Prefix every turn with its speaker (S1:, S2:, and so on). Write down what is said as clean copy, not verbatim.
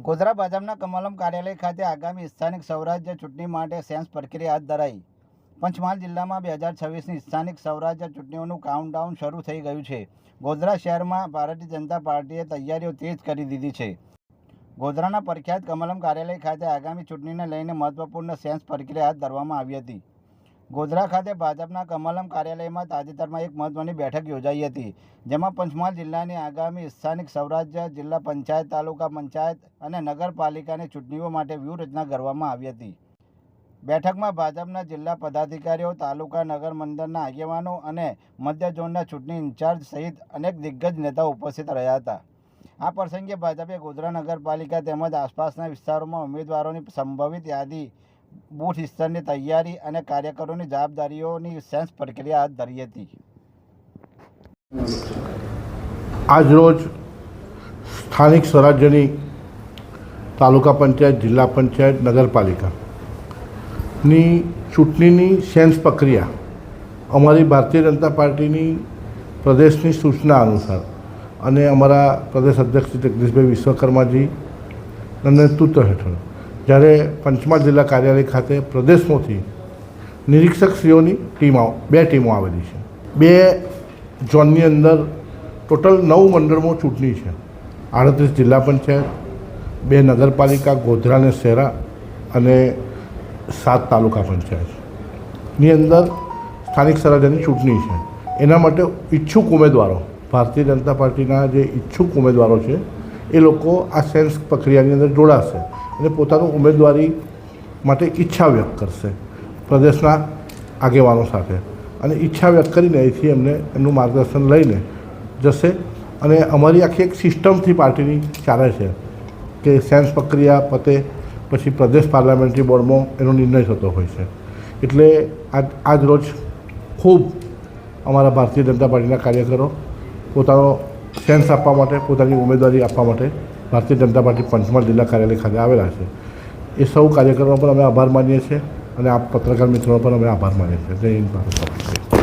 S1: ગોધરા ભાજપના કમલમ કાર્યાલય ખાતે આગામી સ્થાનિક સ્વરાજ્ય ચૂંટણી માટે સેન્સ પ્રક્રિયા હાથ ધરાઈ। પંચમહાલ જિલ્લામાં 2026ની સ્થાનિક સ્વરાજ્ય ચૂંટણીઓનું કાઉન્ટડાઉન શરૂ થઈ ગયું છે। ગોધરા શહેરમાં ભારતીય જનતા પાર્ટીએ તૈયારીઓ તેજ કરી દીધી છે। ગોધરાના પ્રખ્યાત કમલમ કાર્યાલય ખાતે આગામી ચૂંટણીને લઈને મહત્વપૂર્ણ સેન્સ પ્રક્રિયા હાથ ધરવામાં આવી હતી। ગોધરા ખાતે ભાજપના કમલમ કાર્યાલયમાં તાજેતરમાં એક મહત્વની બેઠક યોજાઈ હતી, જેમાં પંચમહાલ જિલ્લાની આગામી સ્થાનિક સ્વરાજ્ય, જિલ્લા પંચાયત, તાલુકા પંચાયત અને નગરપાલિકાની ચૂંટણીઓ માટે વ્યૂહરચના કરવામાં આવી હતી। બેઠકમાં ભાજપના જિલ્લા પદાધિકારીઓ, તાલુકા નગર મંડળના આગેવાનો અને મધ્ય ઝોનના ચૂંટણી ઇન્ચાર્જ સહિત અનેક દિગ્ગજ નેતાઓ ઉપસ્થિત રહ્યા હતા। આ પ્રસંગે ભાજપે ગોધરા નગરપાલિકા તેમજ આસપાસના વિસ્તારોમાં ઉમેદવારોની સંભવિત યાદી, બૂથ સ્તરની તૈયારી અને કાર્યકરોની જવાબદારીઓની સેન્સ પ્રક્રિયા હાથ ધરી હતી।
S2: આજરોજ સ્થાનિક સ્વરાજ્યની તાલુકા પંચાયત, જિલ્લા પંચાયત, નગરપાલિકાની ચૂંટણીની સેન્સ પ્રક્રિયા અમારી ભારતીય જનતા પાર્ટીની પ્રદેશની સૂચના અનુસાર અને અમારા પ્રદેશ અધ્યક્ષ જગદીશભાઈ વિશ્વકર્માજીના નેતૃત્વ હેઠળ જ્યારે પંચમહાલ જિલ્લા કાર્યાલય ખાતે પ્રદેશમાંથી નિરીક્ષકશ્રીઓની બે ટીમો આવેલી છે। બે ઝોનની અંદર ટોટલ 9 મંડળમાં ચૂંટણી છે। 38 જિલ્લા પંચાયત, 2 નગરપાલિકા, ગોધરા અને શહેરા અને 7 તાલુકા પંચાયતની અંદર સ્થાનિક સ્વરાજ્યની ચૂંટણી છે। એના માટે ઈચ્છુક ઉમેદવારો, ભારતીય જનતા પાર્ટીના જે ઈચ્છુક ઉમેદવારો છે એ લોકો આ સેન્સ પ્રક્રિયાની અંદર જોડાશે અને પોતાનું ઉમેદવારી માટે ઈચ્છા વ્યક્ત કરશે પ્રદેશના આગેવાનો સાથે, અને ઈચ્છા વ્યક્ત કરીને અહીંથી એમનું માર્ગદર્શન લઈને જશે। અને અમારી આખી એક સિસ્ટમથી પાર્ટીની ચાલે છે કે સેન્સ પ્રક્રિયા પતે પછી પ્રદેશ પાર્લામેન્ટરી બોર્ડમાં એનો નિર્ણય થતો હોય છે। એટલે આજ રોજ ખૂબ અમારા ભારતીય જનતા પાર્ટીના કાર્યકરો પોતાનો સેન્સ આપવા માટે, પોતાની ઉમેદવારી આપવા માટે ભારતીય જનતા પાર્ટી પંચમહાલ જિલ્લા કાર્યાલય ખાતે આવેલા છે। એ સૌ કાર્યકરોનો પણ અમે આભાર માનીએ છીએ અને આ પત્રકાર મિત્રોનો પણ અમે આભાર માનીએ છીએ। જય હિન્દ, ભારત માતા।